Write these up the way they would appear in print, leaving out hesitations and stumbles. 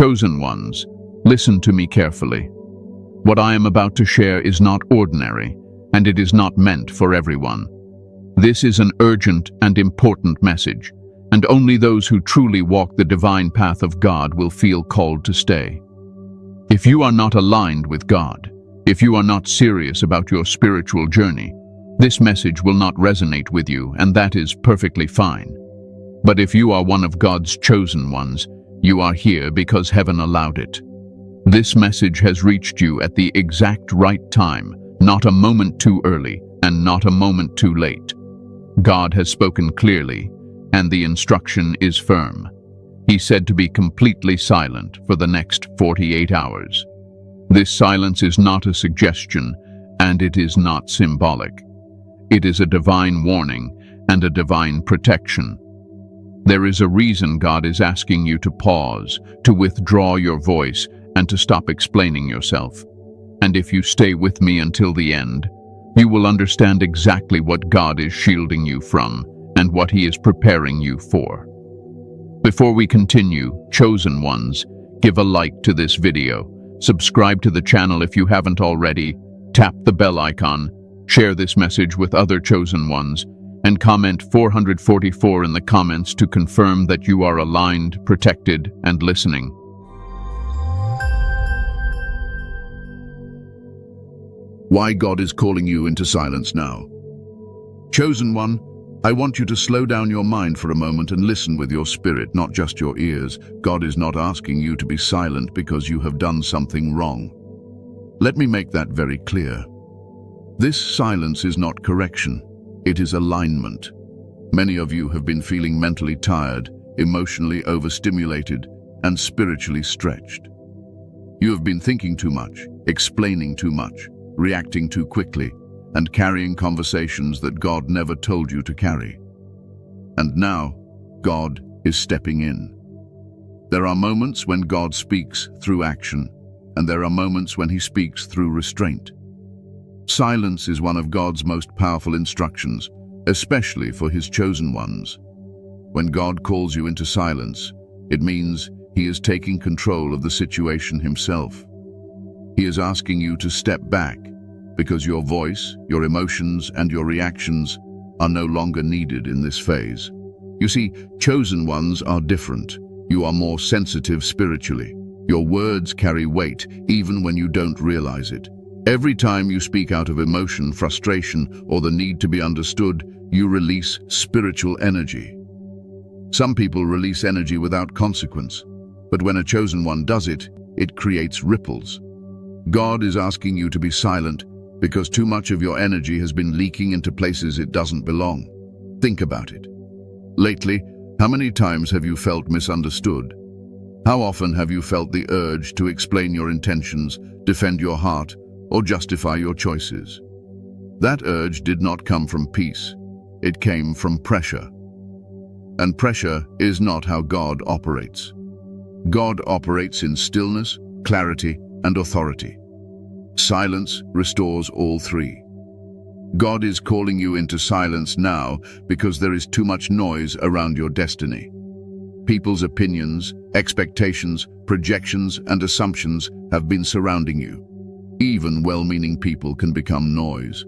Chosen ones, listen to me carefully. What I am about to share is not ordinary, and it is not meant for everyone. This is an urgent and important message, and only those who truly walk the divine path of God will feel called to stay. If you are not aligned with God, if you are not serious about your spiritual journey, this message will not resonate with you, and that is perfectly fine. But if you are one of God's chosen ones, you are here because heaven allowed it. This message has reached you at the exact right time, not a moment too early and not a moment too late. God has spoken clearly, and the instruction is firm. He said to be completely silent for the next 48 hours. This silence is not a suggestion, and it is not symbolic. It is a divine warning and a divine protection. There is a reason God is asking you to pause, to withdraw your voice, and to stop explaining yourself. And if you stay with me until the end, you will understand exactly what God is shielding you from and what He is preparing you for. Before we continue, chosen ones, give a like to this video, subscribe to the channel if you haven't already, tap the bell icon, share this message with other chosen ones, and comment 444 in the comments to confirm that you are aligned, protected, and listening. Why God is calling you into silence now. Chosen one, I want you to slow down your mind for a moment and listen with your spirit, not just your ears. God is not asking you to be silent because you have done something wrong. Let me make that very clear. This silence is not correction. It is alignment. Many of you have been feeling mentally tired, emotionally overstimulated, and spiritually stretched. You have been thinking too much, explaining too much, reacting too quickly, and carrying conversations that God never told you to carry. And now, God is stepping in. There are moments when God speaks through action, and there are moments when He speaks through restraint. Silence is one of God's most powerful instructions, especially for His chosen ones. When God calls you into silence, it means He is taking control of the situation Himself. He is asking you to step back because your voice, your emotions, and your reactions are no longer needed in this phase. You see, chosen ones are different. You are more sensitive spiritually. Your words carry weight even when you don't realize it. Every time you speak out of emotion, frustration, or the need to be understood, you release spiritual energy. Some people release energy without consequence, but when a chosen one does it, it creates ripples. God is asking you to be silent because too much of your energy has been leaking into places it doesn't belong. Think about it. Lately, how many times have you felt misunderstood? How often have you felt the urge to explain your intentions, defend your heart, or justify your choices? That urge did not come from peace. It came from pressure. And pressure is not how God operates. God operates in stillness, clarity, and authority. Silence restores all three. God is calling you into silence now because there is too much noise around your destiny. People's opinions, expectations, projections, and assumptions have been surrounding you. Even well-meaning people can become noise.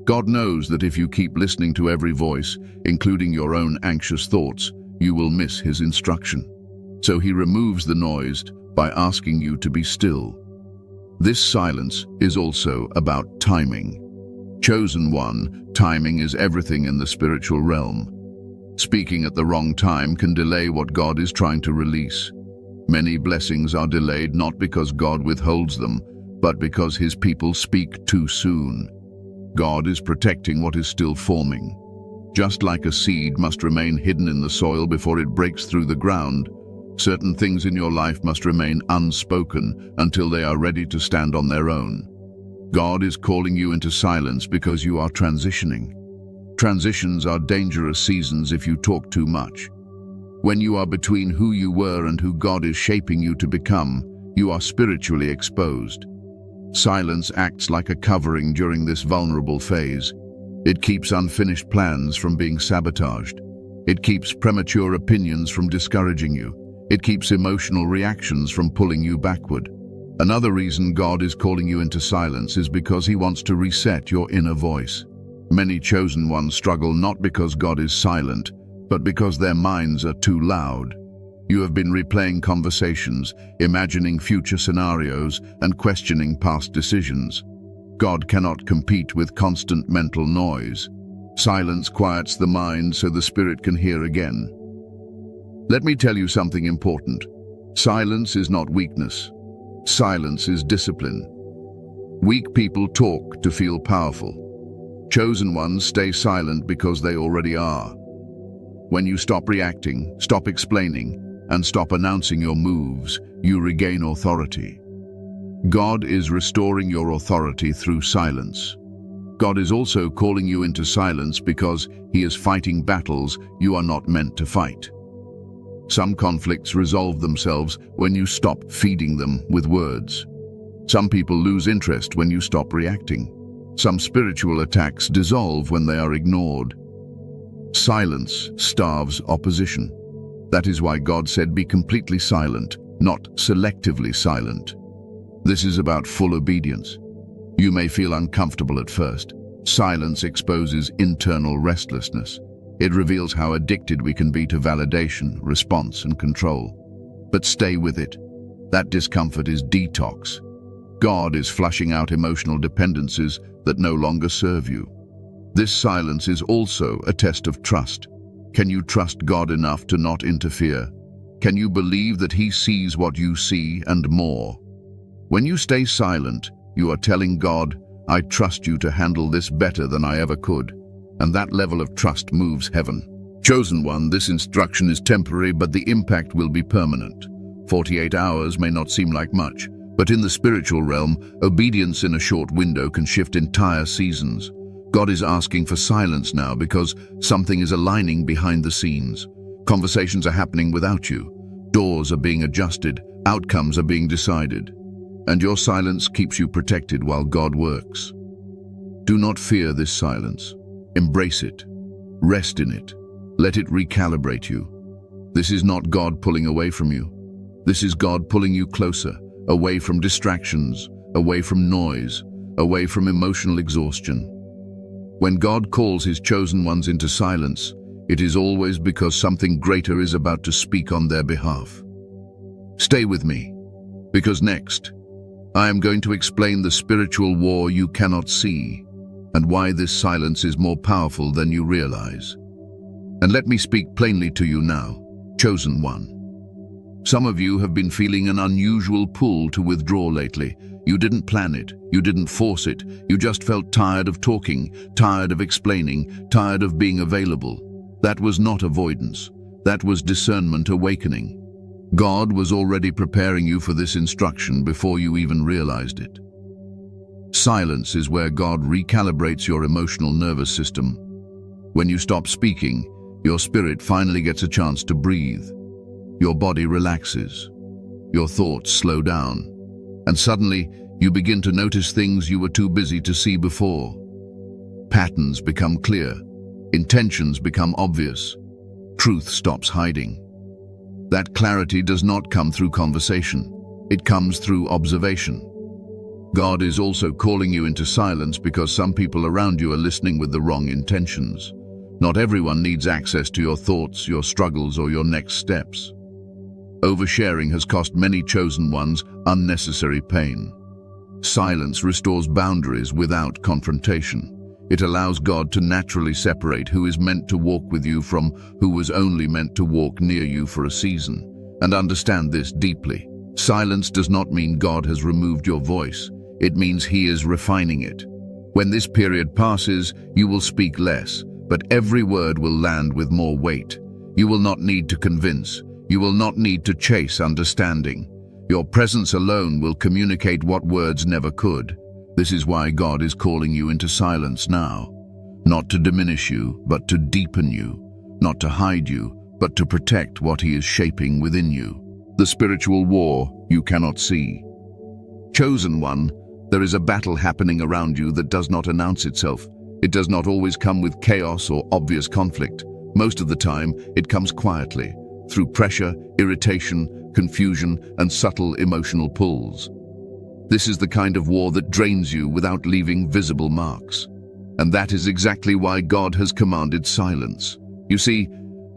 God knows that if you keep listening to every voice, including your own anxious thoughts, you will miss His instruction. So He removes the noise by asking you to be still. This silence is also about timing. Chosen one, timing is everything in the spiritual realm. Speaking at the wrong time can delay what God is trying to release. Many blessings are delayed not because God withholds them, but because His people speak too soon. God is protecting what is still forming. Just like a seed must remain hidden in the soil before it breaks through the ground, certain things in your life must remain unspoken until they are ready to stand on their own. God is calling you into silence because you are transitioning. Transitions are dangerous seasons if you talk too much. When you are between who you were and who God is shaping you to become, you are spiritually exposed. Silence acts like a covering during this vulnerable phase. It keeps unfinished plans from being sabotaged. It keeps premature opinions from discouraging you. It keeps emotional reactions from pulling you backward. Another reason God is calling you into silence is because He wants to reset your inner voice. Many chosen ones struggle not because God is silent, but because their minds are too loud. You have been replaying conversations, imagining future scenarios, and questioning past decisions. God cannot compete with constant mental noise. Silence quiets the mind so the spirit can hear again. Let me tell you something important. Silence is not weakness. Silence is discipline. Weak people talk to feel powerful. Chosen ones stay silent because they already are. When you stop reacting, stop explaining, and stop announcing your moves, you regain authority. God is restoring your authority through silence. God is also calling you into silence because He is fighting battles you are not meant to fight. Some conflicts resolve themselves when you stop feeding them with words. Some people lose interest when you stop reacting. Some spiritual attacks dissolve when they are ignored. Silence starves opposition. That is why God said, "Be completely silent, not selectively silent." This is about full obedience. You may feel uncomfortable at first. Silence exposes internal restlessness. It reveals how addicted we can be to validation, response, and control. But stay with it. That discomfort is detox. God is flushing out emotional dependencies that no longer serve you. This silence is also a test of trust. Can you trust God enough to not interfere? Can you believe that He sees what you see and more? When you stay silent, you are telling God, "I trust you to handle this better than I ever could." And that level of trust moves heaven. Chosen one, this instruction is temporary, but the impact will be permanent. 48 hours may not seem like much, but in the spiritual realm, obedience in a short window can shift entire seasons. God is asking for silence now because something is aligning behind the scenes. Conversations are happening without you. Doors are being adjusted. Outcomes are being decided. And your silence keeps you protected while God works. Do not fear this silence. Embrace it. Rest in it. Let it recalibrate you. This is not God pulling away from you. This is God pulling you closer, away from distractions, away from noise, away from emotional exhaustion. When God calls His chosen ones into silence, it is always because something greater is about to speak on their behalf. Stay with me, because next, I am going to explain the spiritual war you cannot see, and why this silence is more powerful than you realize. And let me speak plainly to you now, chosen one. Some of you have been feeling an unusual pull to withdraw lately. You didn't plan it, you didn't force it, you just felt tired of talking, tired of explaining, tired of being available. That was not avoidance, that was discernment awakening. God was already preparing you for this instruction before you even realized it. Silence is where God recalibrates your emotional nervous system. When you stop speaking, your spirit finally gets a chance to breathe. Your body relaxes. Your thoughts slow down. And suddenly, you begin to notice things you were too busy to see before. Patterns become clear. Intentions become obvious. Truth stops hiding. That clarity does not come through conversation. It comes through observation. God is also calling you into silence because some people around you are listening with the wrong intentions. Not everyone needs access to your thoughts, your struggles, or your next steps. Oversharing has cost many chosen ones unnecessary pain. Silence restores boundaries without confrontation. It allows God to naturally separate who is meant to walk with you from who was only meant to walk near you for a season. And understand this deeply. Silence does not mean God has removed your voice. It means He is refining it. When this period passes, you will speak less, but every word will land with more weight. You will not need to convince. You will not need to chase understanding. Your presence alone will communicate what words never could. This is why God is calling you into silence now. Not to diminish you, but to deepen you. Not to hide you, but to protect what He is shaping within you. The spiritual war you cannot see. Chosen one, there is a battle happening around you that does not announce itself. It does not always come with chaos or obvious conflict. Most of the time, it comes quietly, through pressure, irritation, confusion, and subtle emotional pulls. This is the kind of war that drains you without leaving visible marks. And that is exactly why God has commanded silence. You see,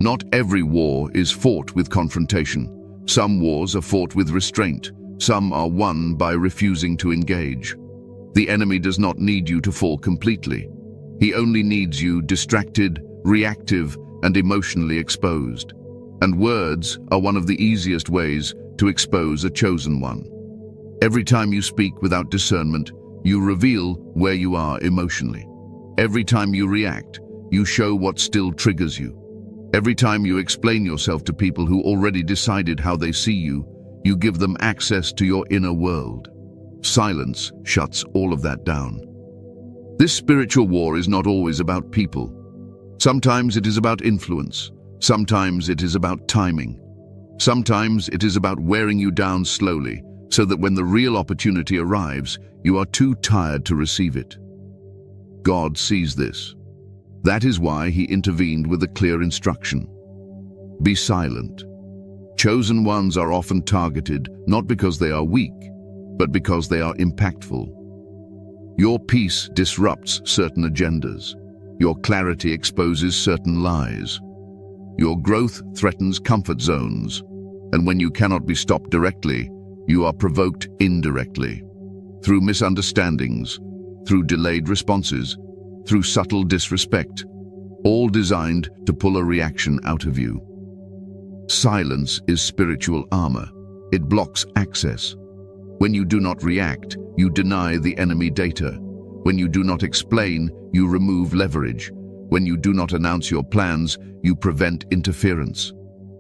not every war is fought with confrontation. Some wars are fought with restraint. Some are won by refusing to engage. The enemy does not need you to fall completely. He only needs you distracted, reactive, and emotionally exposed. And words are one of the easiest ways to expose a chosen one. Every time you speak without discernment, you reveal where you are emotionally. Every time you react, you show what still triggers you. Every time you explain yourself to people who already decided how they see you, you give them access to your inner world. Silence shuts all of that down. This spiritual war is not always about people. Sometimes it is about influence. Sometimes it is about timing. Sometimes it is about wearing you down slowly, so that when the real opportunity arrives, you are too tired to receive it. God sees this. That is why he intervened with a clear instruction. Be silent. Chosen ones are often targeted not because they are weak, but because they are impactful. Your peace disrupts certain agendas. Your clarity exposes certain lies. Your growth threatens comfort zones. And when you cannot be stopped directly, you are provoked indirectly. Through misunderstandings, through delayed responses, through subtle disrespect, all designed to pull a reaction out of you. Silence is spiritual armor. It blocks access. When you do not react, you deny the enemy data. When you do not explain, you remove leverage. When you do not announce your plans, you prevent interference.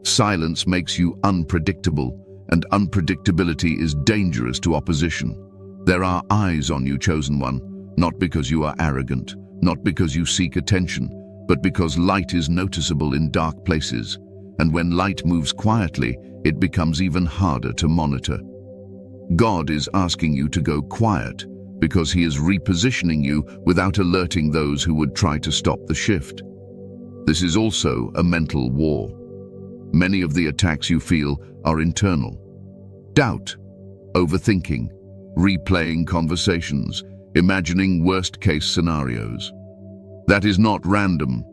Silence makes you unpredictable, and unpredictability is dangerous to opposition. There are eyes on you, chosen one, not because you are arrogant, not because you seek attention, but because light is noticeable in dark places. And when light moves quietly, it becomes even harder to monitor. God is asking you to go quiet because he is repositioning you without alerting those who would try to stop the shift. This is also a mental war. Many of the attacks you feel are internal. Doubt, overthinking, replaying conversations, imagining worst-case scenarios. That is not random.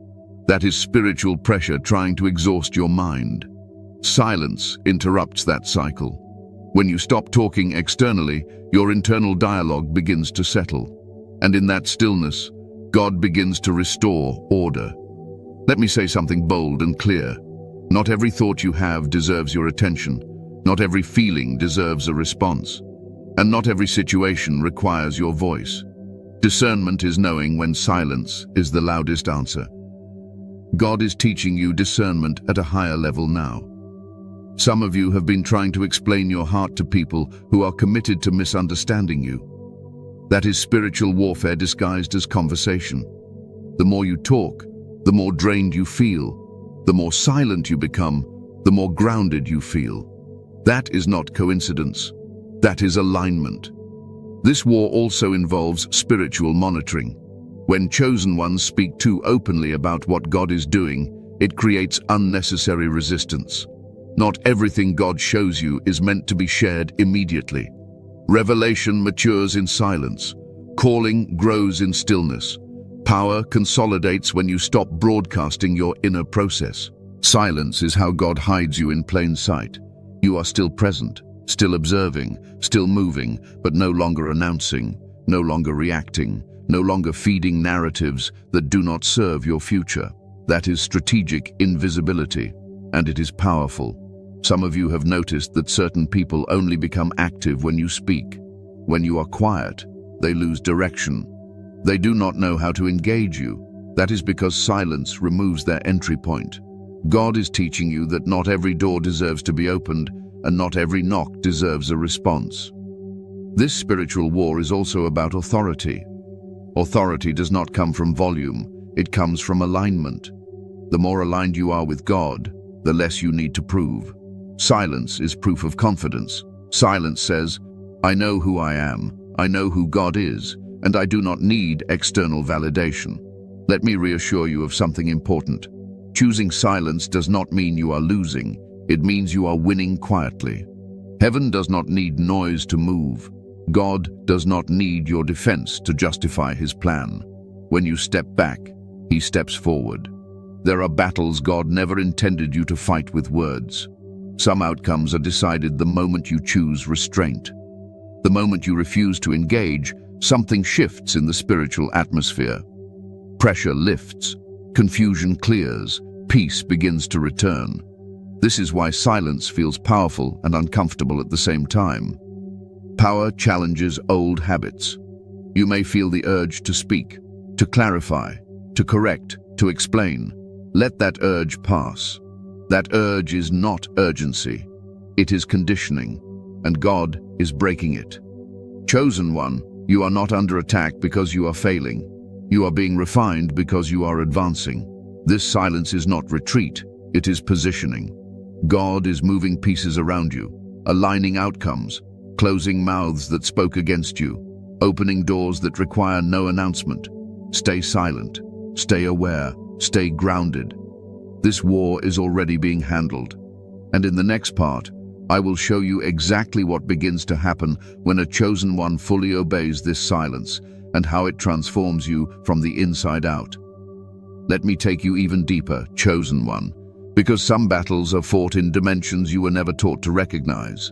That is spiritual pressure trying to exhaust your mind. Silence interrupts that cycle. When you stop talking externally, your internal dialogue begins to settle. And in that stillness, God begins to restore order. Let me say something bold and clear. Not every thought you have deserves your attention. Not every feeling deserves a response. And not every situation requires your voice. Discernment is knowing when silence is the loudest answer. God is teaching you discernment at a higher level now. Some of you have been trying to explain your heart to people who are committed to misunderstanding you. That is spiritual warfare disguised as conversation. The more you talk, the more drained you feel. The more silent you become, the more grounded you feel. That is not coincidence. That is alignment. This war also involves spiritual monitoring. When chosen ones speak too openly about what God is doing, it creates unnecessary resistance. Not everything God shows you is meant to be shared immediately. Revelation matures in silence. Calling grows in stillness. Power consolidates when you stop broadcasting your inner process. Silence is how God hides you in plain sight. You are still present, still observing, still moving, but no longer announcing, no longer reacting, no longer feeding narratives that do not serve your future. That is strategic invisibility, and it is powerful. Some of you have noticed that certain people only become active when you speak. When you are quiet, they lose direction. They do not know how to engage you. That is because silence removes their entry point. God is teaching you that not every door deserves to be opened, and not every knock deserves a response. This spiritual war is also about authority. Authority does not come from volume, it comes from alignment. The more aligned you are with God, the less you need to prove. Silence is proof of confidence. Silence says, I know who I am, I know who God is, and I do not need external validation. Let me reassure you of something important. Choosing silence does not mean you are losing. It means you are winning quietly. Heaven does not need noise to move. God does not need your defense to justify his plan. When you step back, he steps forward. There are battles God never intended you to fight with words. Some outcomes are decided the moment you choose restraint. The moment you refuse to engage, something shifts in the spiritual atmosphere. Pressure lifts, confusion clears, peace begins to return. This is why silence feels powerful and uncomfortable at the same time. Power challenges old habits. You may feel the urge to speak, to clarify, to correct, to explain. Let that urge pass. That urge is not urgency. It is conditioning, and God is breaking it. Chosen one, you are not under attack because you are failing. You are being refined because you are advancing. This silence is not retreat, it is positioning. God is moving pieces around you, aligning outcomes, closing mouths that spoke against you, opening doors that require no announcement. Stay silent, stay aware, stay grounded. This war is already being handled. And in the next part, I will show you exactly what begins to happen when a chosen one fully obeys this silence and how it transforms you from the inside out. Let me take you even deeper, chosen one, because some battles are fought in dimensions you were never taught to recognize.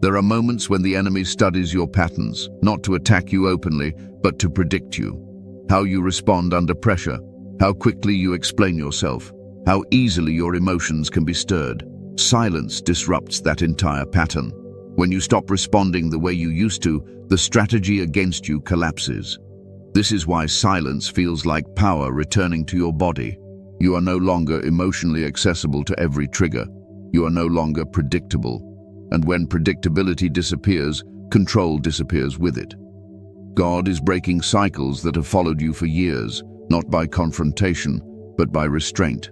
There are moments when the enemy studies your patterns, not to attack you openly, but to predict you. How you respond under pressure, how quickly you explain yourself, how easily your emotions can be stirred. Silence disrupts that entire pattern. When you stop responding the way you used to, the strategy against you collapses. This is why silence feels like power returning to your body. You are no longer emotionally accessible to every trigger. You are no longer predictable. And when predictability disappears, control disappears with it. God is breaking cycles that have followed you for years, not by confrontation, but by restraint.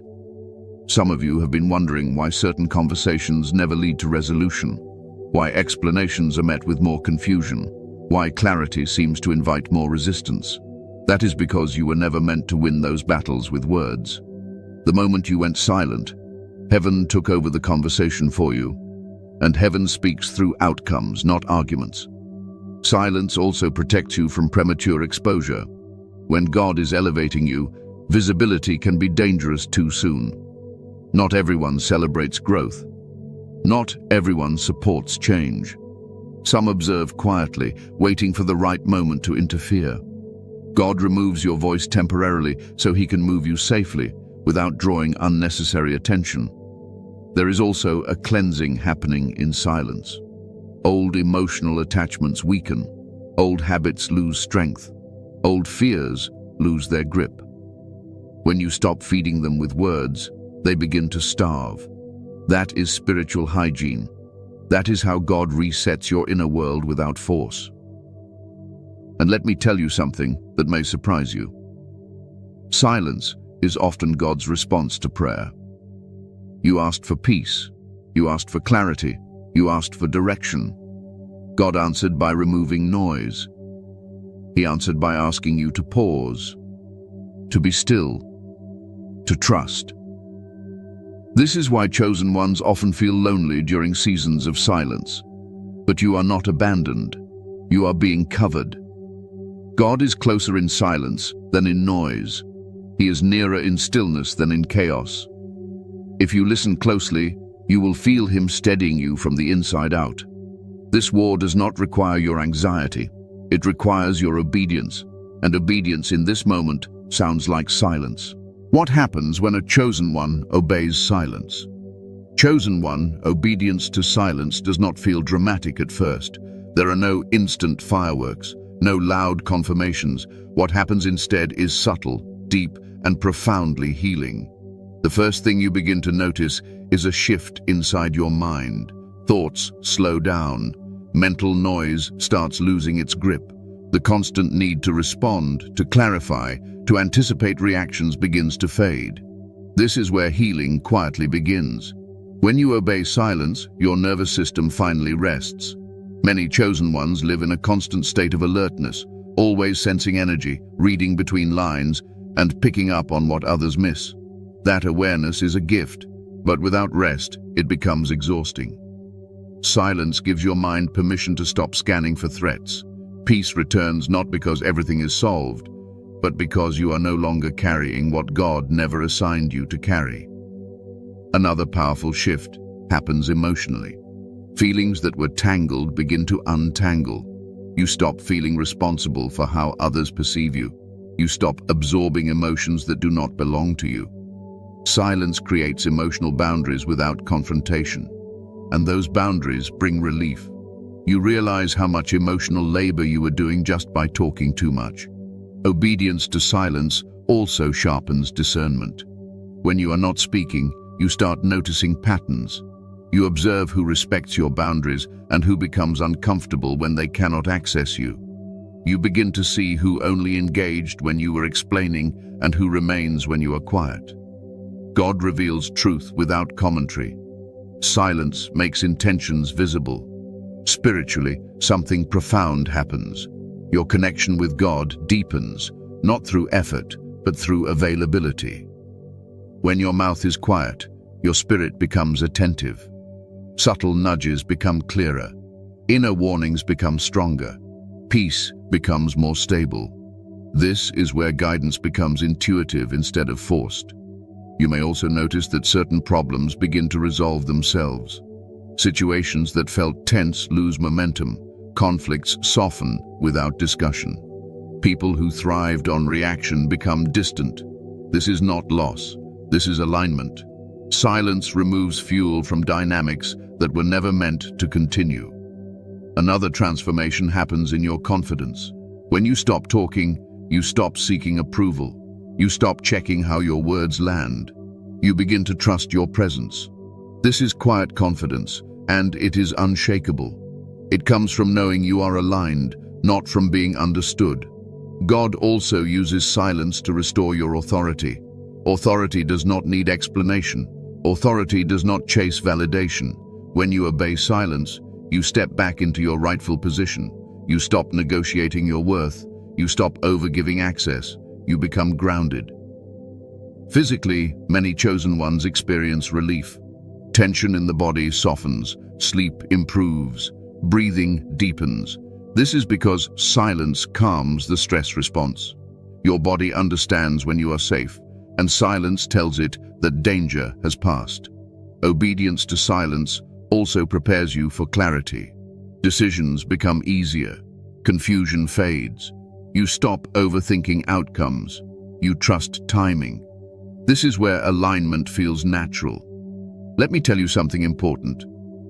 Some of you have been wondering why certain conversations never lead to resolution, why explanations are met with more confusion, why clarity seems to invite more resistance. That is because you were never meant to win those battles with words. The moment you went silent, heaven took over the conversation for you, and heaven speaks through outcomes, not arguments. Silence also protects you from premature exposure. When God is elevating you, visibility can be dangerous too soon. Not everyone celebrates growth. Not everyone supports change. Some observe quietly, waiting for the right moment to interfere. God removes your voice temporarily so he can move you safely, without drawing unnecessary attention. There is also a cleansing happening in silence. Old emotional attachments weaken. Old habits lose strength. Old fears lose their grip. When you stop feeding them with words, they begin to starve. That is spiritual hygiene. That is how God resets your inner world without force. And let me tell you something that may surprise you. Silence is often God's response to prayer. You asked for peace. You asked for clarity. You asked for direction. God answered by removing noise. He answered by asking you to pause, to be still, to trust. This is why chosen ones often feel lonely during seasons of silence. But you are not abandoned. You are being covered. God is closer in silence than in noise. He is nearer in stillness than in chaos. If you listen closely, you will feel him steadying you from the inside out. This war does not require your anxiety. It requires your obedience, and obedience in this moment sounds like silence. What happens when a chosen one obeys silence? Chosen one, obedience to silence does not feel dramatic at first. There are no instant fireworks, no loud confirmations. What happens instead is subtle, deep, and profoundly healing. The first thing you begin to notice is a shift inside your mind. Thoughts slow down. Mental noise starts losing its grip. The constant need to respond, to clarify, to anticipate reactions begins to fade. This is where healing quietly begins. When you obey silence, your nervous system finally rests. Many chosen ones live in a constant state of alertness, always sensing energy, reading between lines, and picking up on what others miss. That awareness is a gift. But without rest, it becomes exhausting. Silence gives your mind permission to stop scanning for threats. Peace returns not because everything is solved, but because you are no longer carrying what God never assigned you to carry. Another powerful shift happens emotionally. Feelings that were tangled begin to untangle. You stop feeling responsible for how others perceive you. You stop absorbing emotions that do not belong to you. Silence creates emotional boundaries without confrontation, and those boundaries bring relief. You realize how much emotional labor you were doing just by talking too much. Obedience to silence also sharpens discernment. When you are not speaking, you start noticing patterns. You observe who respects your boundaries and who becomes uncomfortable when they cannot access you. You begin to see who only engaged when you were explaining and who remains when you are quiet. God reveals truth without commentary. Silence makes intentions visible. Spiritually, something profound happens. Your connection with God deepens, not through effort, but through availability. When your mouth is quiet, your spirit becomes attentive. Subtle nudges become clearer. Inner warnings become stronger. Peace becomes more stable. This is where guidance becomes intuitive instead of forced. You may also notice that certain problems begin to resolve themselves. Situations that felt tense lose momentum. Conflicts soften without discussion. People who thrived on reaction become distant. This is not loss. This is alignment. Silence removes fuel from dynamics that were never meant to continue. Another transformation happens in your confidence. When you stop talking, you stop seeking approval. You stop checking how your words land. You begin to trust your presence. This is quiet confidence, and it is unshakable. It comes from knowing you are aligned, not from being understood. God also uses silence to restore your authority. Authority does not need explanation. Authority does not chase validation. When you obey silence, you step back into your rightful position. You stop negotiating your worth. You stop overgiving access. You become grounded. Physically, many chosen ones experience relief. Tension in the body softens, sleep improves, breathing deepens. This is because silence calms the stress response. Your body understands when you are safe, and silence tells it that danger has passed. Obedience to silence also prepares you for clarity. Decisions become easier. Confusion fades. You stop overthinking outcomes. You trust timing. This is where alignment feels natural. Let me tell you something important.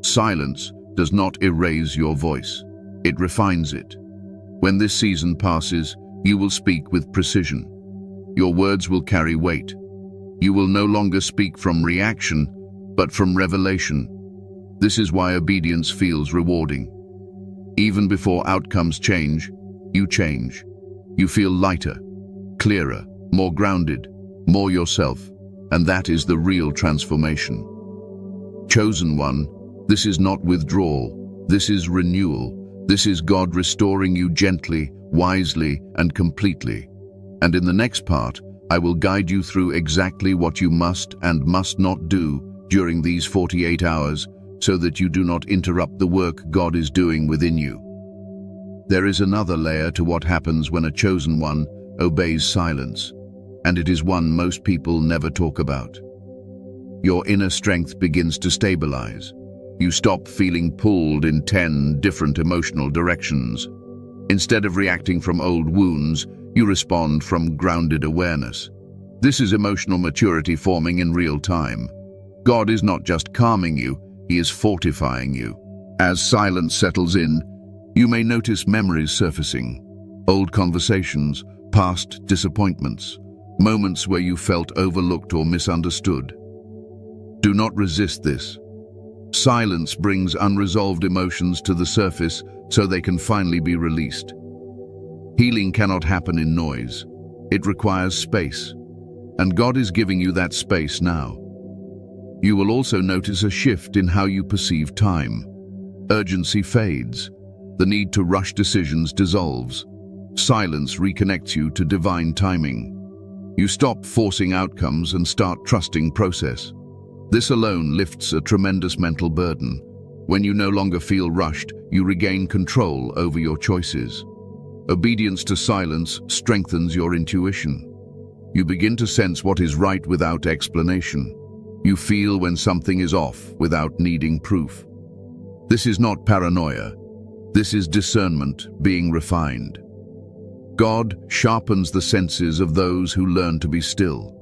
Silence does not erase your voice. It refines it. When this season passes, you will speak with precision. Your words will carry weight. You will no longer speak from reaction, but from revelation. This is why obedience feels rewarding. Even before outcomes change, you change. You feel lighter, clearer, more grounded, more yourself, and that is the real transformation. Chosen one, this is not withdrawal, this is renewal. This is God restoring you gently, wisely, and completely. And in the next part, I will guide you through exactly what you must and must not do during these 48 hours so that you do not interrupt the work God is doing within you. There is another layer to what happens when a chosen one obeys silence, and it is one most people never talk about. Your inner strength begins to stabilize. You stop feeling pulled in 10 different emotional directions. Instead of reacting from old wounds, you respond from grounded awareness. This is emotional maturity forming in real time. God is not just calming you, He is fortifying you. As silence settles in, you may notice memories surfacing, old conversations, past disappointments, moments where you felt overlooked or misunderstood. Do not resist this. Silence brings unresolved emotions to the surface so they can finally be released. Healing cannot happen in noise. It requires space, and God is giving you that space now. You will also notice a shift in how you perceive time. Urgency fades. The need to rush decisions dissolves. Silence reconnects you to divine timing. You stop forcing outcomes and start trusting process. This alone lifts a tremendous mental burden. When you no longer feel rushed, you regain control over your choices. Obedience to silence strengthens your intuition. You begin to sense what is right without explanation. You feel when something is off without needing proof. This is not paranoia. This is discernment being refined. God sharpens the senses of those who learn to be still.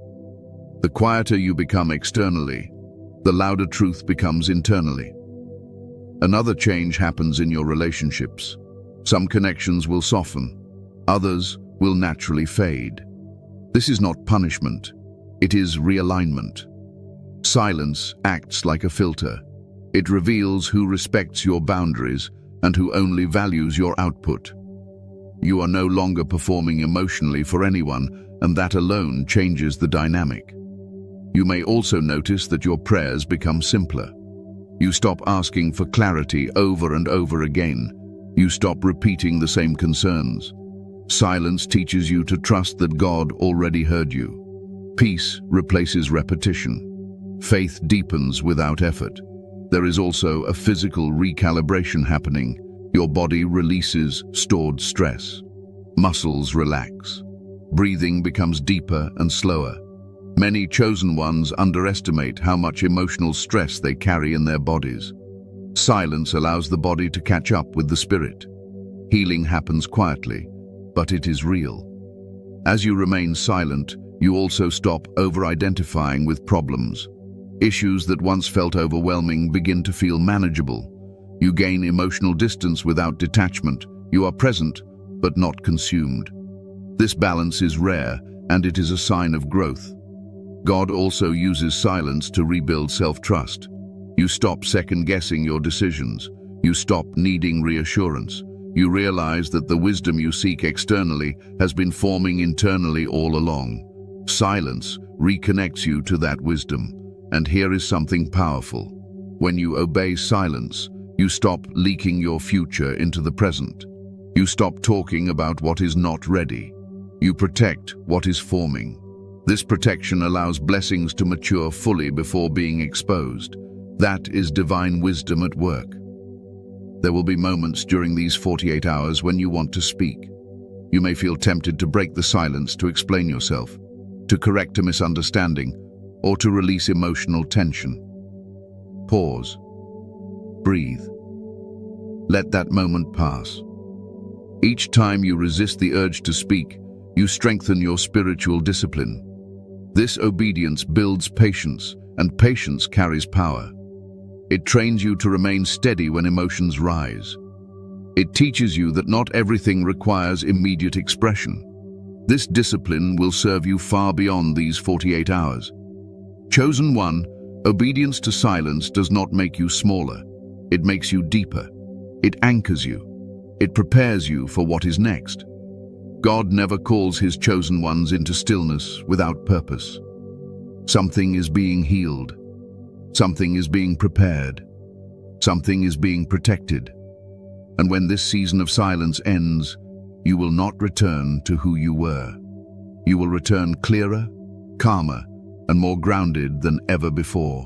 The quieter you become externally, the louder truth becomes internally. Another change happens in your relationships. Some connections will soften, others will naturally fade. This is not punishment, it is realignment. Silence acts like a filter. It reveals who respects your boundaries and who only values your output. You are no longer performing emotionally for anyone, and that alone changes the dynamic. You may also notice that your prayers become simpler. You stop asking for clarity over and over again. You stop repeating the same concerns. Silence teaches you to trust that God already heard you. Peace replaces repetition. Faith deepens without effort. There is also a physical recalibration happening. Your body releases stored stress. Muscles relax. Breathing becomes deeper and slower. Many chosen ones underestimate how much emotional stress they carry in their bodies. Silence allows the body to catch up with the spirit. Healing happens quietly, but it is real. As you remain silent, you also stop over-identifying with problems. Issues that once felt overwhelming begin to feel manageable. You gain emotional distance without detachment. You are present, but not consumed. This balance is rare, and it is a sign of growth. God also uses silence to rebuild self-trust. You stop second-guessing your decisions. You stop needing reassurance. You realize that the wisdom you seek externally has been forming internally all along. Silence reconnects you to that wisdom. And here is something powerful. When you obey silence, you stop leaking your future into the present. You stop talking about what is not ready. You protect what is forming. This protection allows blessings to mature fully before being exposed. That is divine wisdom at work. There will be moments during these 48 hours when you want to speak. You may feel tempted to break the silence to explain yourself, to correct a misunderstanding, or to release emotional tension. Pause. Breathe. Let that moment pass. Each time you resist the urge to speak, you strengthen your spiritual discipline. This obedience builds patience, and patience carries power. It trains you to remain steady when emotions rise. It teaches you that not everything requires immediate expression. This discipline will serve you far beyond these 48 hours. Chosen one, obedience to silence does not make you smaller. It makes you deeper. It anchors you. It prepares you for what is next. God never calls his chosen ones into stillness without purpose. Something is being healed. Something is being prepared. Something is being protected. And when this season of silence ends, you will not return to who you were. You will return clearer, calmer, and more grounded than ever before.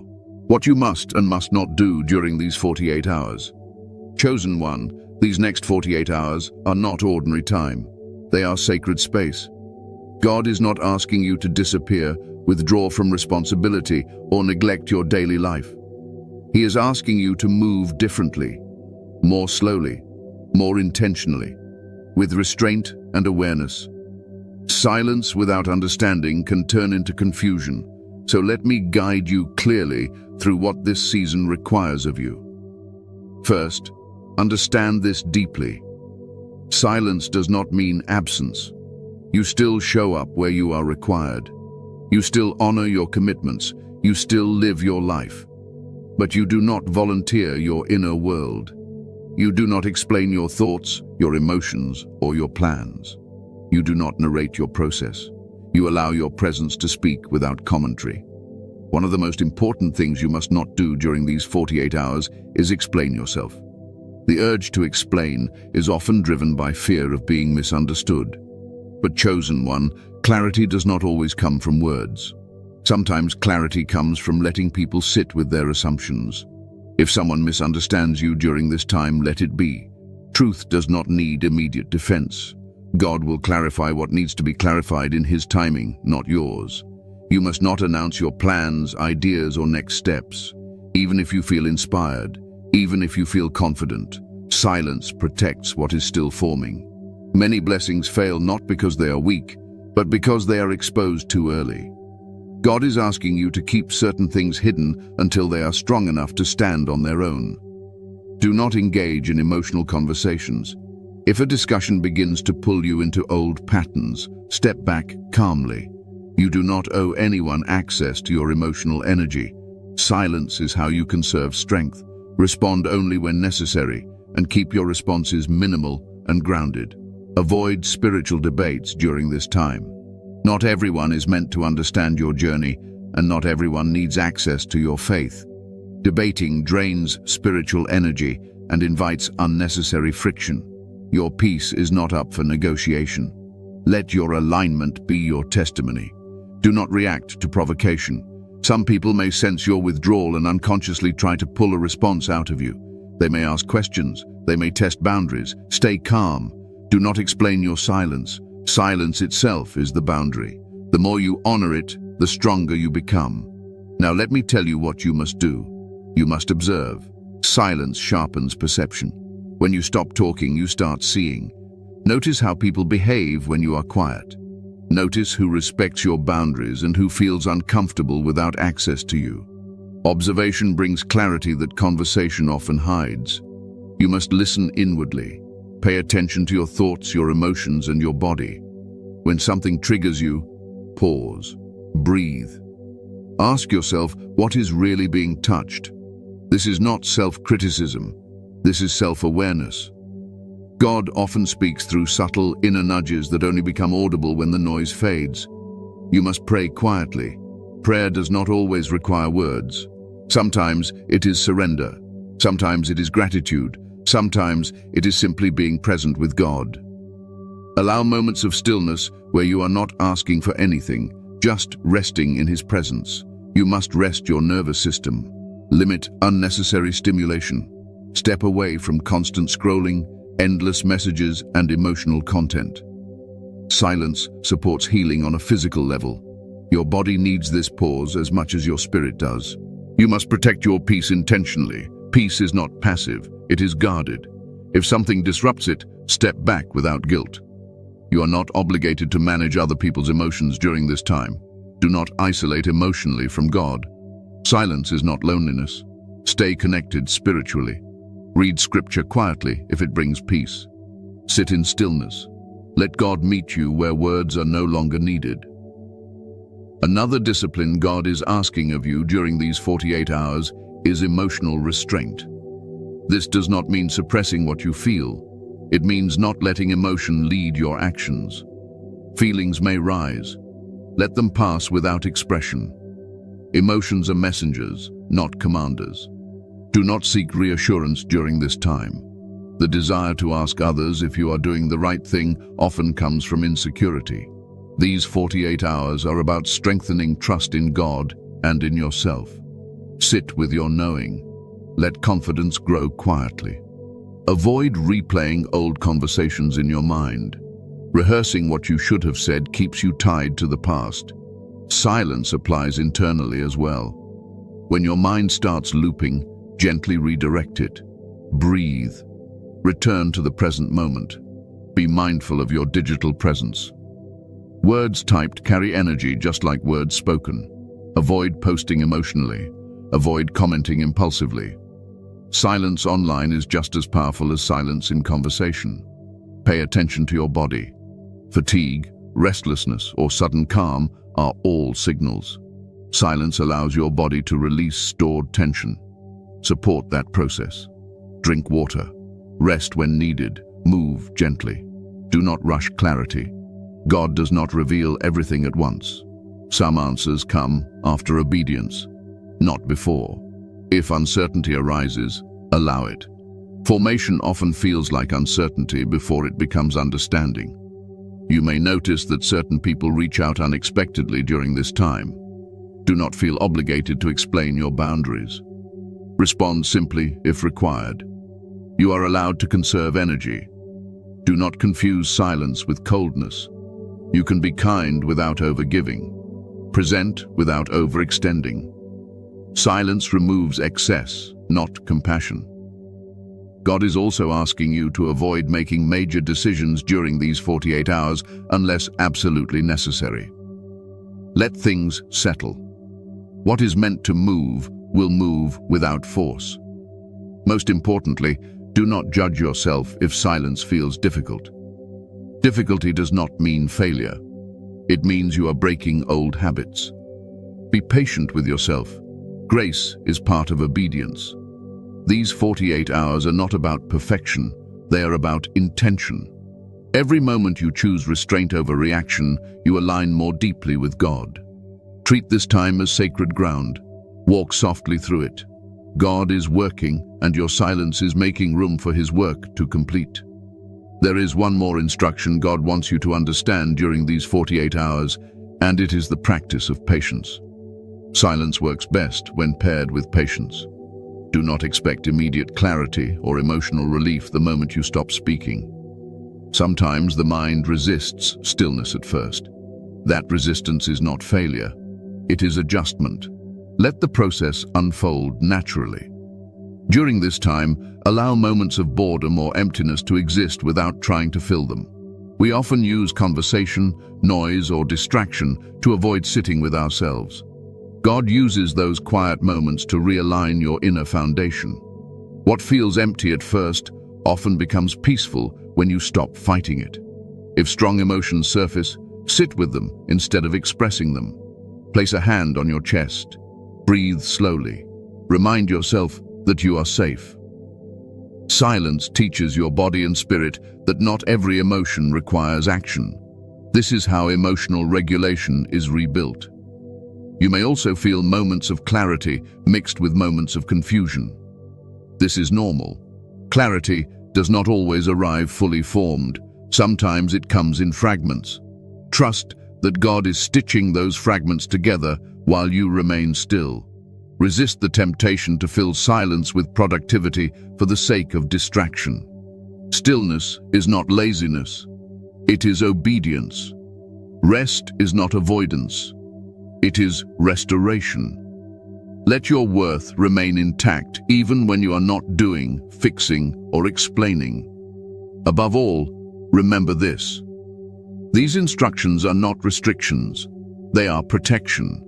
What you must and must not do during these 48 hours. Chosen one, these next 48 hours are not ordinary time. They are sacred space. God is not asking you to disappear, withdraw from responsibility, or neglect your daily life. He is asking you to move differently, more slowly, more intentionally, with restraint and awareness. Silence without understanding can turn into confusion, so let me guide you clearly through what this season requires of you. First, understand this deeply. Silence does not mean absence. You still show up where you are required. You still honor your commitments. You still live your life. But you do not volunteer your inner world. You do not explain your thoughts, your emotions, or your plans. You do not narrate your process. You allow your presence to speak without commentary. One of the most important things you must not do during these 48 hours is explain yourself. The urge to explain is often driven by fear of being misunderstood. But chosen one, clarity does not always come from words. Sometimes clarity comes from letting people sit with their assumptions. If someone misunderstands you during this time, let it be. Truth does not need immediate defense. God will clarify what needs to be clarified in His timing, not yours. You must not announce your plans, ideas, or next steps. Even if you feel inspired, even if you feel confident, silence protects what is still forming. Many blessings fail not because they are weak, but because they are exposed too early. God is asking you to keep certain things hidden until they are strong enough to stand on their own. Do not engage in emotional conversations. If a discussion begins to pull you into old patterns, step back calmly. You do not owe anyone access to your emotional energy. Silence is how you conserve strength. Respond only when necessary, and keep your responses minimal and grounded. Avoid spiritual debates during this time. Not everyone is meant to understand your journey, and not everyone needs access to your faith. Debating drains spiritual energy and invites unnecessary friction. Your peace is not up for negotiation. Let your alignment be your testimony. Do not react to provocation. Some people may sense your withdrawal and unconsciously try to pull a response out of you. They may ask questions. They may test boundaries. Stay calm. Do not explain your silence. Silence itself is the boundary. The more you honor it, the stronger you become. Now let me tell you what you must do. You must observe. Silence sharpens perception. When you stop talking, you start seeing. Notice how people behave when you are quiet. Notice who respects your boundaries and who feels uncomfortable without access to you. Observation brings clarity that conversation often hides. You must listen inwardly. Pay attention to your thoughts, your emotions, and your body. When something triggers you, pause. Breathe. Ask yourself what is really being touched. This is not self-criticism. This is self-awareness. God often speaks through subtle inner nudges that only become audible when the noise fades. You must pray quietly. Prayer does not always require words. Sometimes it is surrender. Sometimes it is gratitude. Sometimes it is simply being present with God. Allow moments of stillness where you are not asking for anything, just resting in His presence. You must rest your nervous system. Limit unnecessary stimulation. Step away from constant scrolling, endless messages, and emotional content. Silence supports healing on a physical level. Your body needs this pause as much as your spirit does. You must protect your peace intentionally. Peace is not passive, it is guarded. If something disrupts it, step back without guilt. You are not obligated to manage other people's emotions during this time. Do not isolate emotionally from God. Silence is not loneliness. Stay connected spiritually. Read scripture quietly if it brings peace. Sit in stillness. Let God meet you where words are no longer needed. Another discipline God is asking of you during these 48 hours is emotional restraint. This does not mean suppressing what you feel. It means not letting emotion lead your actions. Feelings may rise. Let them pass without expression. Emotions are messengers, not commanders. Do not seek reassurance during this time. The desire to ask others if you are doing the right thing often comes from insecurity. These 48 hours are about strengthening trust in God and in yourself. Sit with your knowing. Let confidence grow quietly. Avoid replaying old conversations in your mind. Rehearsing what you should have said keeps you tied to the past. Silence applies internally as well. When your mind starts looping, gently redirect it. Breathe. Return to the present moment. Be mindful of your digital presence. Words typed carry energy just like words spoken. Avoid posting emotionally. Avoid commenting impulsively. Silence online is just as powerful as silence in conversation. Pay attention to your body. Fatigue, restlessness, or sudden calm are all signals. Silence allows your body to release stored tension. Support that process. Drink water. Rest when needed. Move gently. Do not rush clarity. God does not reveal everything at once. Some answers come after obedience, not before. If uncertainty arises, allow it. Formation often feels like uncertainty before it becomes understanding. You may notice that certain people reach out unexpectedly during this time. Do not feel obligated to explain your boundaries. Respond simply if required. You are allowed to conserve energy. Do not confuse silence with coldness. You can be kind without overgiving. Present without overextending. Silence removes excess, not compassion. God is also asking you to avoid making major decisions during these 48 hours unless absolutely necessary. Let things settle. What is meant to move will move without force. Most importantly, do not judge yourself if silence feels difficult. Difficulty does not mean failure. It means you are breaking old habits. Be patient with yourself. Grace is part of obedience. These 48 hours are not about perfection, they are about intention. Every moment you choose restraint over reaction, you align more deeply with God. Treat this time as sacred ground. Walk softly through it. God is working, and your silence is making room for His work to complete. There is one more instruction God wants you to understand during these 48 hours, and it is the practice of patience. Silence works best when paired with patience. Do not expect immediate clarity or emotional relief the moment you stop speaking. Sometimes the mind resists stillness at first. That resistance is not failure. It is adjustment. Let the process unfold naturally. During this time, allow moments of boredom or emptiness to exist without trying to fill them. We often use conversation, noise, or distraction to avoid sitting with ourselves. God uses those quiet moments to realign your inner foundation. What feels empty at first often becomes peaceful when you stop fighting it. If strong emotions surface, sit with them instead of expressing them. Place a hand on your chest. Breathe slowly. Remind yourself that you are safe. Silence teaches your body and spirit that not every emotion requires action. This is how emotional regulation is rebuilt. You may also feel moments of clarity mixed with moments of confusion. This is normal. Clarity does not always arrive fully formed. Sometimes it comes in fragments. Trust that God is stitching those fragments together while you remain still. Resist the temptation to fill silence with productivity for the sake of distraction. Stillness is not laziness. It is obedience. Rest is not avoidance. It is restoration. Let your worth remain intact even when you are not doing, fixing, or explaining. Above all, remember this. These instructions are not restrictions. They are protection.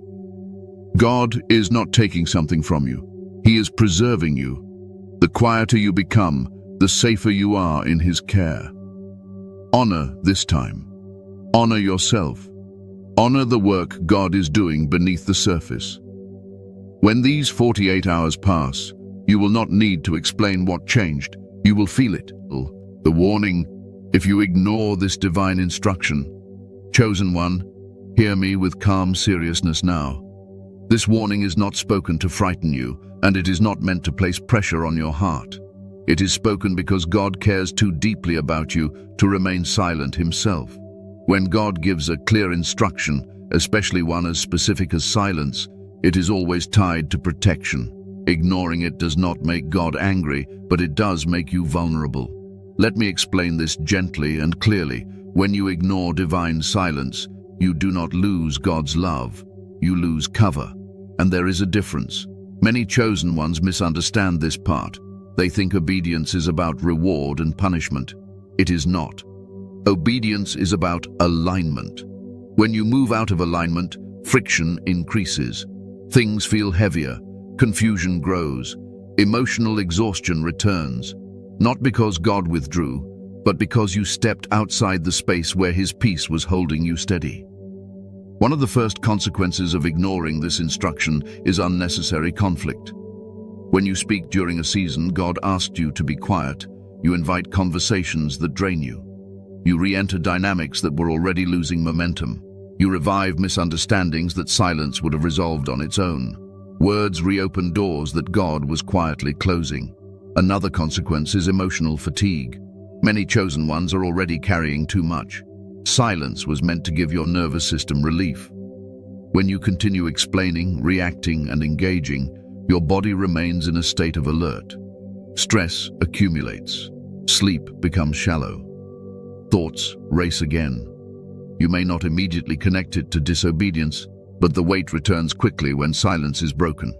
God is not taking something from you. He is preserving you. The quieter you become, the safer you are in His care. Honor this time. Honor yourself. Honor the work God is doing beneath the surface. When these 48 hours pass, you will not need to explain what changed. You will feel it. The warning: if you ignore this divine instruction, chosen one, hear me with calm seriousness now. This warning is not spoken to frighten you, and it is not meant to place pressure on your heart. It is spoken because God cares too deeply about you to remain silent Himself. When God gives a clear instruction, especially one as specific as silence, it is always tied to protection. Ignoring it does not make God angry, but it does make you vulnerable. Let me explain this gently and clearly. When you ignore divine silence, you do not lose God's love. You lose cover. And there is a difference. Many chosen ones misunderstand this part. They think obedience is about reward and punishment. It is not. Obedience is about alignment. When you move out of alignment, friction increases. Things feel heavier, confusion grows, emotional exhaustion returns. Not because God withdrew, but because you stepped outside the space where His peace was holding you steady. One of the first consequences of ignoring this instruction is unnecessary conflict. When you speak during a season God asked you to be quiet, you invite conversations that drain you. You re-enter dynamics that were already losing momentum. You revive misunderstandings that silence would have resolved on its own. Words reopen doors that God was quietly closing. Another consequence is emotional fatigue. Many chosen ones are already carrying too much. Silence was meant to give your nervous system relief. When you continue explaining, reacting, and engaging, your body remains in a state of alert. Stress accumulates. Sleep becomes shallow. Thoughts race again. You may not immediately connect it to disobedience, but the weight returns quickly when silence is broken.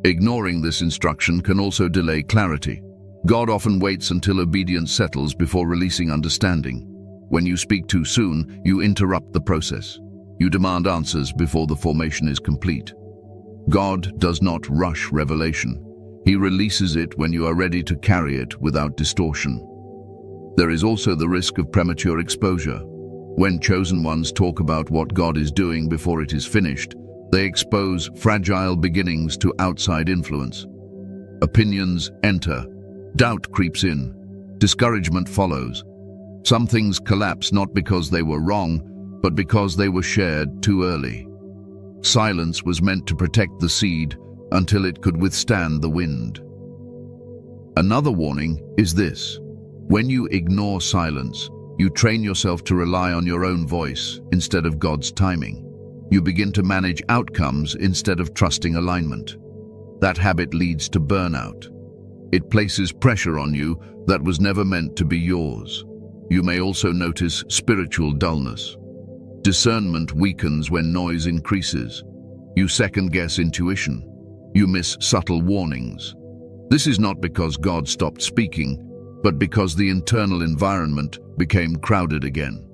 Ignoring this instruction can also delay clarity. God often waits until obedience settles before releasing understanding. When you speak too soon, you interrupt the process. You demand answers before the formation is complete. God does not rush revelation. He releases it when you are ready to carry it without distortion. There is also the risk of premature exposure. When chosen ones talk about what God is doing before it is finished, they expose fragile beginnings to outside influence. Opinions enter. Doubt creeps in. Discouragement follows. Some things collapse not because they were wrong, but because they were shared too early. Silence was meant to protect the seed until it could withstand the wind. Another warning is this: when you ignore silence, you train yourself to rely on your own voice instead of God's timing. You begin to manage outcomes instead of trusting alignment. That habit leads to burnout. It places pressure on you that was never meant to be yours. You may also notice spiritual dullness. Discernment weakens when noise increases. You second-guess intuition. You miss subtle warnings. This is not because God stopped speaking, but because the internal environment became crowded again.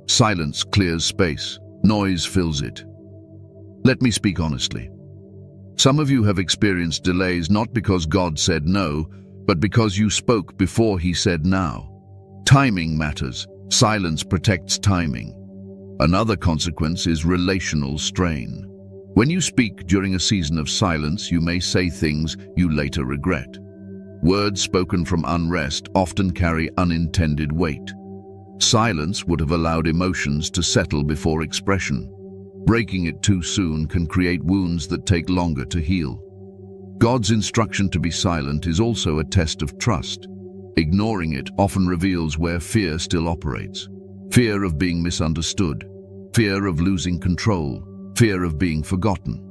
Silence clears space. Noise fills it. Let me speak honestly. Some of you have experienced delays not because God said no, but because you spoke before He said now. Timing matters. Silence protects timing. Another consequence is relational strain. When you speak during a season of silence, you may say things you later regret. Words spoken from unrest often carry unintended weight. Silence would have allowed emotions to settle before expression. Breaking it too soon can create wounds that take longer to heal. God's instruction to be silent is also a test of trust. Ignoring it often reveals where fear still operates. Fear of being misunderstood, fear of losing control, fear of being forgotten.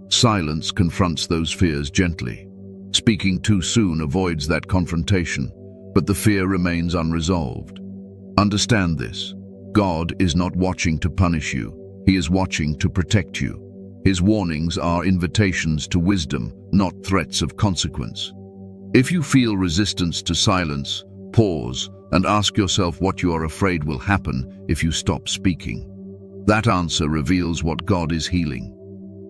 Silence confronts those fears gently. Speaking too soon avoids that confrontation, but the fear remains unresolved. Understand this: God is not watching to punish you. He is watching to protect you. His warnings are invitations to wisdom, not threats of consequence. If you feel resistance to silence, pause and ask yourself what you are afraid will happen if you stop speaking. That answer reveals what God is healing.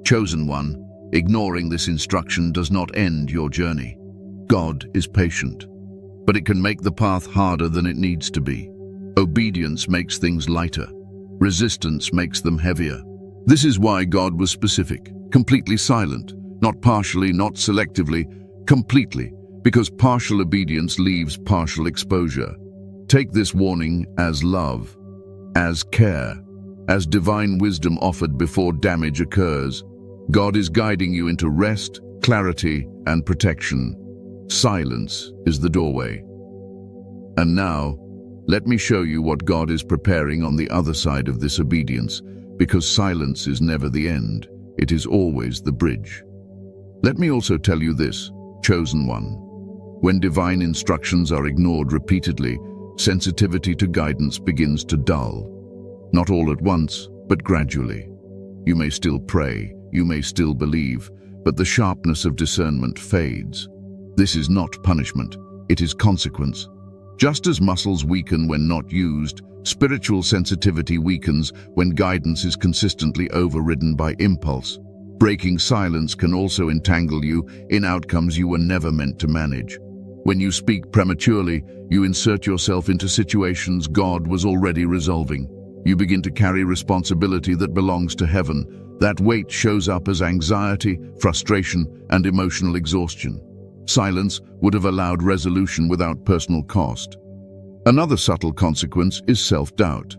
Chosen one, ignoring this instruction does not end your journey. God is patient, but it can make the path harder than it needs to be. Obedience makes things lighter. Resistance makes them heavier. This is why God was specific, completely silent, not partially, not selectively, completely, because partial obedience leaves partial exposure. Take this warning as love, as care, as divine wisdom offered before damage occurs. God is guiding you into rest, clarity, and protection. Silence is the doorway. And now, let me show you what God is preparing on the other side of this obedience, because silence is never the end, it is always the bridge. Let me also tell you this, chosen one. When divine instructions are ignored repeatedly, sensitivity to guidance begins to dull. Not all at once, but gradually. You may still pray, you may still believe, but the sharpness of discernment fades. This is not punishment, it is consequence. Just as muscles weaken when not used, spiritual sensitivity weakens when guidance is consistently overridden by impulse. Breaking silence can also entangle you in outcomes you were never meant to manage. When you speak prematurely, you insert yourself into situations God was already resolving. You begin to carry responsibility that belongs to heaven. That weight shows up as anxiety, frustration, and emotional exhaustion. Silence would have allowed resolution without personal cost. Another subtle consequence is self-doubt.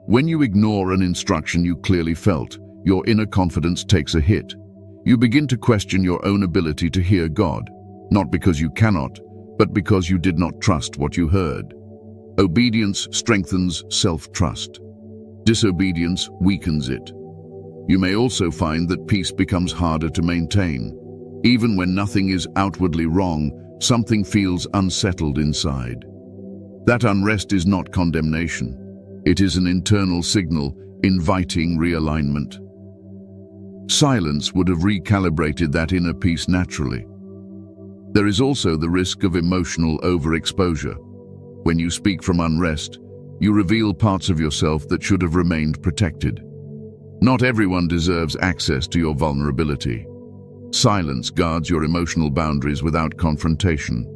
When you ignore an instruction you clearly felt, your inner confidence takes a hit. You begin to question your own ability to hear God, not because you cannot, but because you did not trust what you heard. Obedience strengthens self-trust. Disobedience weakens it. You may also find that peace becomes harder to maintain. Even when nothing is outwardly wrong, something feels unsettled inside. That unrest is not condemnation. It is an internal signal inviting realignment. Silence would have recalibrated that inner peace naturally. There is also the risk of emotional overexposure. When you speak from unrest, you reveal parts of yourself that should have remained protected. Not everyone deserves access to your vulnerability. Silence guards your emotional boundaries without confrontation.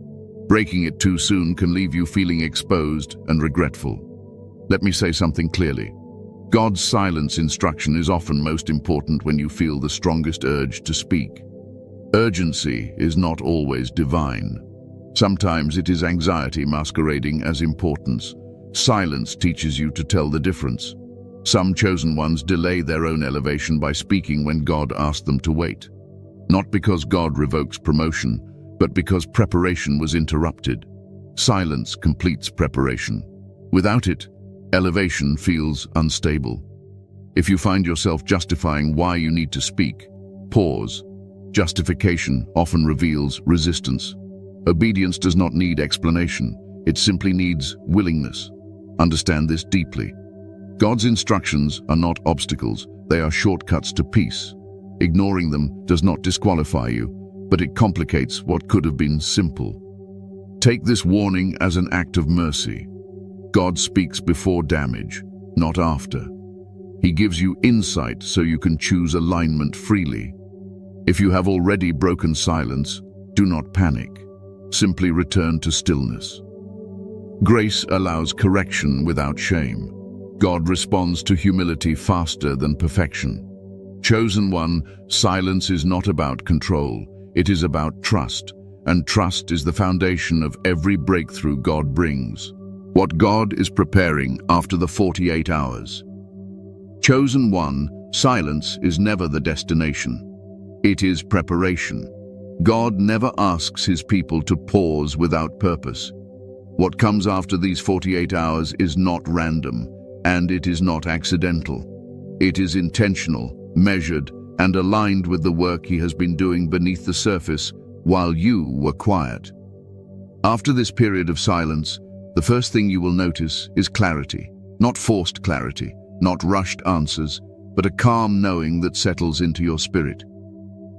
Breaking it too soon can leave you feeling exposed and regretful. Let me say something clearly. God's silence instruction is often most important when you feel the strongest urge to speak. Urgency is not always divine. Sometimes it is anxiety masquerading as importance. Silence teaches you to tell the difference. Some chosen ones delay their own elevation by speaking when God asked them to wait. Not because God revokes promotion, but because preparation was interrupted. Silence completes preparation. Without it, elevation feels unstable. If you find yourself justifying why you need to speak, pause. Justification often reveals resistance. Obedience does not need explanation. It simply needs willingness. Understand this deeply. God's instructions are not obstacles. They are shortcuts to peace. Ignoring them does not disqualify you, but it complicates what could have been simple. Take this warning as an act of mercy. God speaks before damage, not after. He gives you insight so you can choose alignment freely. If you have already broken silence, do not panic. Simply return to stillness. Grace allows correction without shame. God responds to humility faster than perfection. Chosen one, silence is not about control. It is about trust, and trust is the foundation of every breakthrough God brings. What God is preparing after the 48 hours. Chosen one, silence is never the destination. It is preparation. God never asks his people to pause without purpose. What comes after these 48 hours is not random, and it is not accidental. It is intentional, measured, and aligned with the work he has been doing beneath the surface while you were quiet. After this period of silence, the first thing you will notice is clarity. Not forced clarity, not rushed answers, but a calm knowing that settles into your spirit.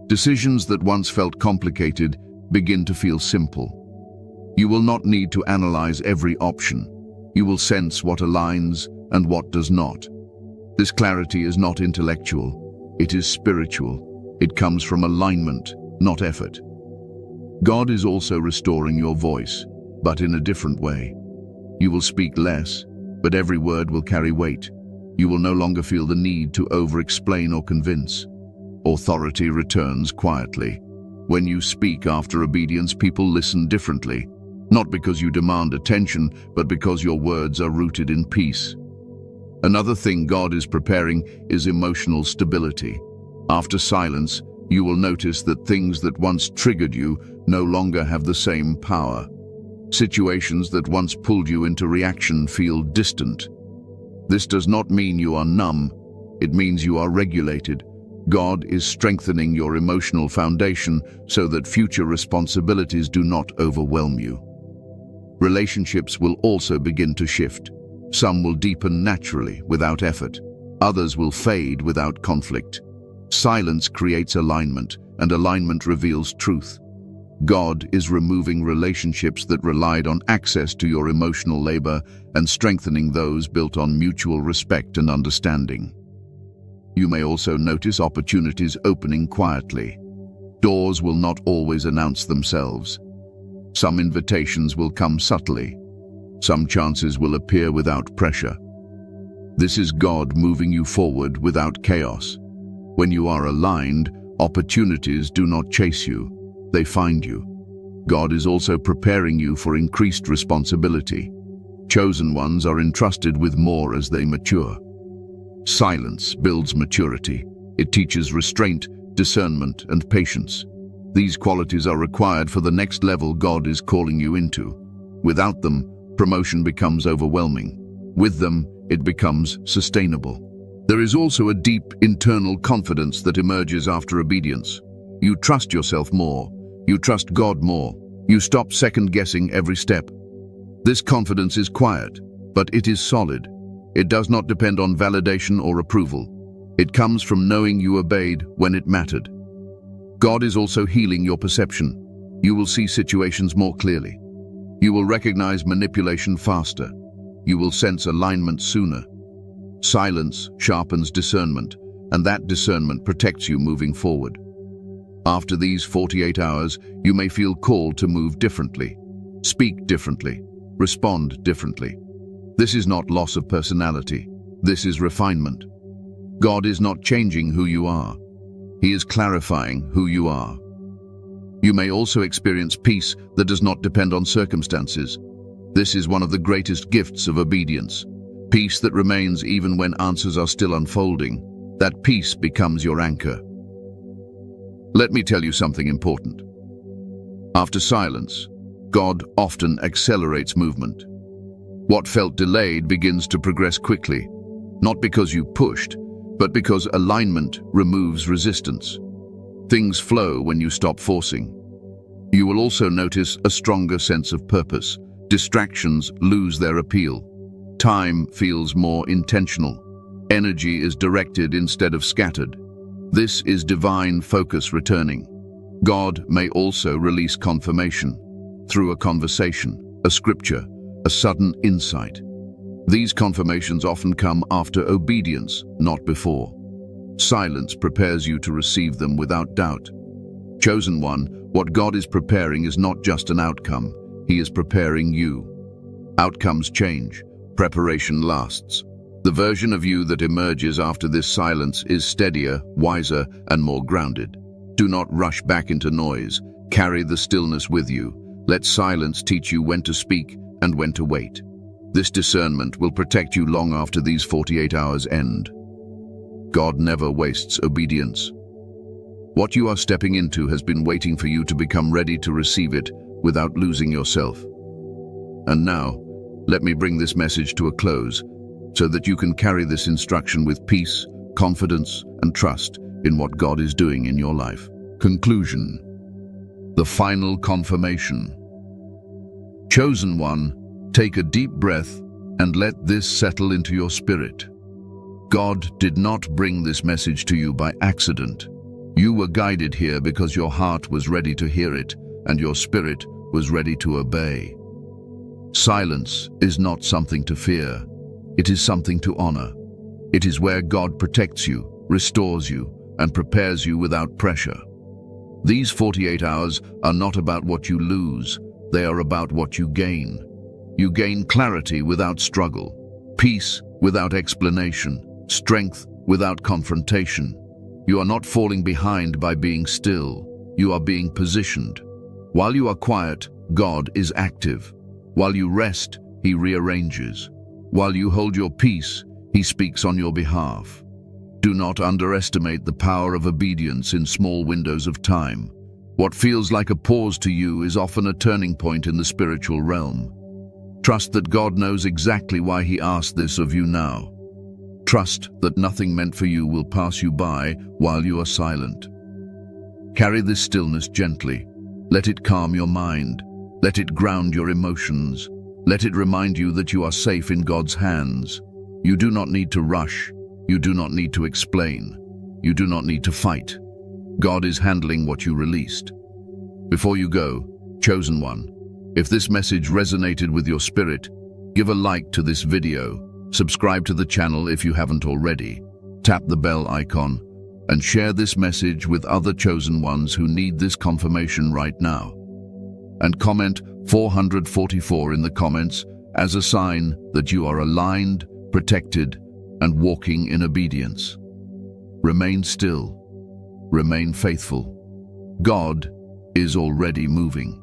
Decisions that once felt complicated begin to feel simple. You will not need to analyze every option. You will sense what aligns and what does not. This clarity is not intellectual, it is spiritual. It comes from alignment, not effort. God is also restoring your voice, but in a different way. You will speak less, but every word will carry weight. You will no longer feel the need to over-explain or convince. Authority returns quietly. When you speak after obedience, people listen differently, not because you demand attention, but because your words are rooted in peace. Another thing God is preparing is emotional stability. After silence, you will notice that things that once triggered you no longer have the same power. Situations that once pulled you into reaction feel distant. This does not mean you are numb. It means you are regulated. God is strengthening your emotional foundation so that future responsibilities do not overwhelm you. Relationships will also begin to shift. Some will deepen naturally, without effort. Others will fade without conflict. Silence creates alignment, and alignment reveals truth. God is removing relationships that relied on access to your emotional labor and strengthening those built on mutual respect and understanding. You may also notice opportunities opening quietly. Doors will not always announce themselves. Some invitations will come subtly. Some chances will appear without pressure. This is God moving you forward without chaos. When you are aligned, opportunities do not chase you. They find you. God is also preparing you for increased responsibility. Chosen ones are entrusted with more as they mature. Silence builds maturity. It teaches restraint, discernment, and patience. These qualities are required for the next level God is calling you into. Without them, promotion becomes overwhelming. With them, it becomes sustainable. There is also a deep internal confidence that emerges after obedience. You trust yourself more. You trust God more. You stop second-guessing every step. This confidence is quiet, but it is solid. It does not depend on validation or approval. It comes from knowing you obeyed when it mattered. God is also healing your perception. You will see situations more clearly. You will recognize manipulation faster. You will sense alignment sooner. Silence sharpens discernment, and that discernment protects you moving forward. After these 48 hours, you may feel called to move differently, speak differently, respond differently. This is not loss of personality. This is refinement. God is not changing who you are. He is clarifying who you are. You may also experience peace that does not depend on circumstances. This is one of the greatest gifts of obedience. Peace that remains even when answers are still unfolding. That peace becomes your anchor. Let me tell you something important. After silence, God often accelerates movement. What felt delayed begins to progress quickly, not because you pushed, but because alignment removes resistance. Things flow when you stop forcing. You will also notice a stronger sense of purpose. Distractions lose their appeal. Time feels more intentional. Energy is directed instead of scattered. This is divine focus returning. God may also release confirmation through a conversation, a scripture, a sudden insight. These confirmations often come after obedience, not before. Silence prepares you to receive them without doubt. Chosen one, what God is preparing is not just an outcome. He is preparing you. Outcomes change. Preparation lasts. The version of you that emerges after this silence is steadier, wiser, and more grounded. Do not rush back into noise. Carry the stillness with you. Let silence teach you when to speak and when to wait. This discernment will protect you long after these 48 hours end. God never wastes obedience. What you are stepping into has been waiting for you to become ready to receive it without losing yourself. And now, let me bring this message to a close so that you can carry this instruction with peace, confidence, and trust in what God is doing in your life. Conclusion. The final confirmation. Chosen one, take a deep breath and let this settle into your spirit. God did not bring this message to you by accident. You were guided here because your heart was ready to hear it and your spirit was ready to obey. Silence is not something to fear. It is something to honor. It is where God protects you, restores you, and prepares you without pressure. These 48 hours are not about what you lose. They are about what you gain. You gain clarity without struggle, peace without explanation, strength without confrontation. You are not falling behind by being still. You are being positioned. While you are quiet, God is active. While you rest, He rearranges. While you hold your peace, He speaks on your behalf. Do not underestimate the power of obedience in small windows of time. What feels like a pause to you is often a turning point in the spiritual realm. Trust that God knows exactly why He asked this of you now. Trust that nothing meant for you will pass you by while you are silent. Carry this stillness gently. Let it calm your mind. Let it ground your emotions. Let it remind you that you are safe in God's hands. You do not need to rush. You do not need to explain. You do not need to fight. God is handling what you released. Before you go, chosen one, if this message resonated with your spirit, give a like to this video, subscribe to the channel if you haven't already, tap the bell icon, and share this message with other chosen ones who need this confirmation right now. And comment 444 in the comments as a sign that you are aligned, protected, and walking in obedience. Remain still. Remain faithful. God is already moving.